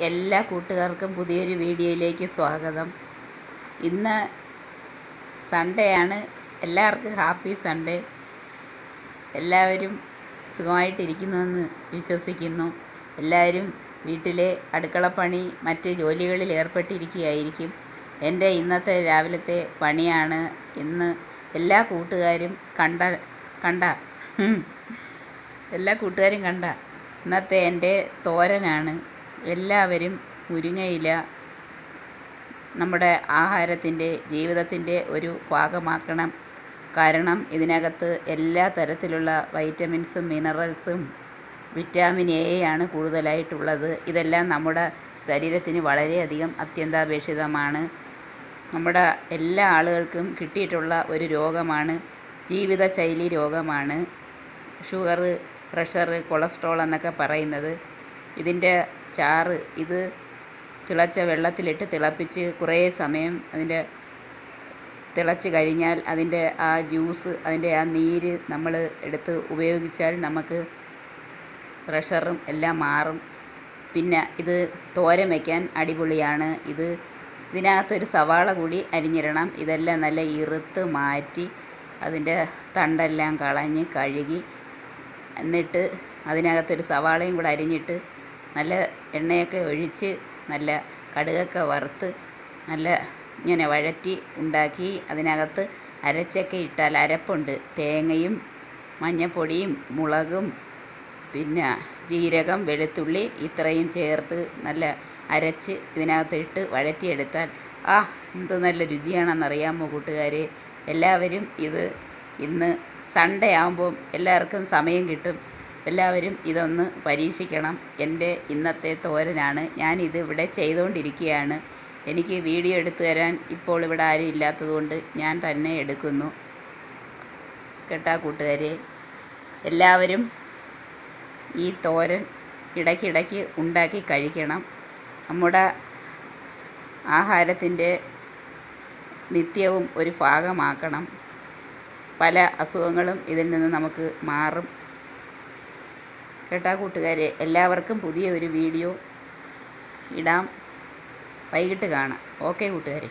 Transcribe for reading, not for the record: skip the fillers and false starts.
എല്ലാ കൂട്ടുകാർക്കും പുതിയൊരു വീഡിയോയിലേക്ക് സ്വാഗതം. ഇന്ന് സൺഡേ ആണ്. എല്ലാവർക്കും ഹാപ്പി സൺഡേ. എല്ലാവരും സുഖമായിട്ടിരിക്കുന്നുവെന്ന് വിശ്വസിക്കുന്നു. എല്ലാവരും വീട്ടിലെ അടുക്കളപ്പണി മറ്റ് ജോലികളിൽ ഏർപ്പെട്ടിരിക്കുകയായിരിക്കും. എൻ്റെ ഇന്നത്തെ രാവിലത്തെ പണിയാണ്. ഇന്ന് എല്ലാ കൂട്ടുകാരും കണ്ട എല്ലാ കൂട്ടുകാരും കണ്ട ഇന്നത്തെ എൻ്റെ തോരനാണ്. എല്ലാവരും മുരിങ്ങയില നമ്മുടെ ആഹാരത്തിൻ്റെ ജീവിതത്തിൻ്റെ ഒരു ഭാഗമാക്കണം. കാരണം ഇതിനകത്ത് എല്ലാ തരത്തിലുള്ള വൈറ്റമിൻസും മിനറൽസും വിറ്റാമിൻ എ ആണ് കൂടുതലായിട്ടുള്ളത്. ഇതെല്ലാം നമ്മുടെ ശരീരത്തിന് വളരെയധികം അത്യന്താപേക്ഷിതമാണ്. നമ്മുടെ എല്ലാ ആളുകൾക്കും കിട്ടിയിട്ടുള്ള ഒരു രോഗമാണ്, ജീവിതശൈലി രോഗമാണ് ഷുഗർ, പ്രഷർ, കൊളസ്ട്രോൾ എന്നൊക്കെ പറയുന്നത്. ഇതിൻ്റെ ചാറ് ഇത് തിളച്ച വെള്ളത്തിലിട്ട് തിളപ്പിച്ച് കുറേ സമയം അതിൻ്റെ തിളച്ച് കഴിഞ്ഞാൽ അതിൻ്റെ ആ ജ്യൂസ്, അതിൻ്റെ ആ നീര് നമ്മൾ എടുത്ത് ഉപയോഗിച്ചാൽ നമുക്ക് പ്രഷറും എല്ലാം മാറും. പിന്നെ ഇത് തോരൻ വയ്ക്കാൻ അടിപൊളിയാണ്. ഇതിനകത്തൊരു സവാള കൂടി അരിഞ്ഞിടണം. ഇതെല്ലാം നല്ല ഇറുത്ത് മാറ്റി അതിൻ്റെ തണ്ടെല്ലാം കളഞ്ഞ് കഴുകി, എന്നിട്ട് അതിനകത്തൊരു സവാളയും കൂടെ അരിഞ്ഞിട്ട് നല്ല എണ്ണയൊക്കെ ഒഴിച്ച് നല്ല കടുകൊക്കെ വറുത്ത് നല്ല ഇങ്ങനെ വഴറ്റി ഉണ്ടാക്കി അതിനകത്ത് അരച്ചൊക്കെ ഇട്ടാൽ, അരപ്പുണ്ട്, തേങ്ങയും മഞ്ഞൾപ്പൊടിയും മുളകും പിന്നെ ജീരകം, വെളുത്തുള്ളി ഇത്രയും ചേർത്ത് നല്ല അരച്ച് ഇതിനകത്തിട്ട് വഴറ്റിയെടുത്താൽ എന്ത് നല്ല രുചിയാണെന്നറിയാമോ കൂട്ടുകാരെ. എല്ലാവരും ഇന്ന് സൺഡേ ആകുമ്പോൾ എല്ലാവർക്കും സമയം കിട്ടും. എല്ലാവരും ഇതൊന്ന് പരീക്ഷിക്കണം. എൻ്റെ ഇന്നത്തെ തോരനാണ്. ഞാനിത് ഇവിടെ ചെയ്തുകൊണ്ടിരിക്കുകയാണ്. എനിക്ക് വീഡിയോ എടുത്തു തരാൻ ഇപ്പോൾ ഇവിടെ ആരും ഇല്ലാത്തതുകൊണ്ട് ഞാൻ തന്നെ എടുക്കുന്നു. കേട്ടാ കൂട്ടുകാരെ, എല്ലാവരും ഈ തോരൻ ഇടയ്ക്കിടയ്ക്ക് ഉണ്ടാക്കി കഴിക്കണം. നമ്മുടെ ആഹാരത്തിൻ്റെ നിത്യവും ഒരു ഭാഗമാക്കണം. പല അസുഖങ്ങളും ഇതിൽ നിന്ന് നമുക്ക് മാറും. കേട്ടാ കൂട്ടുകാരെ, എല്ലാവർക്കും പുതിയ ഒരു വീഡിയോ ഇടാം. വൈകിട്ട് കാണാം. ഓക്കെ കൂട്ടുകാരെ.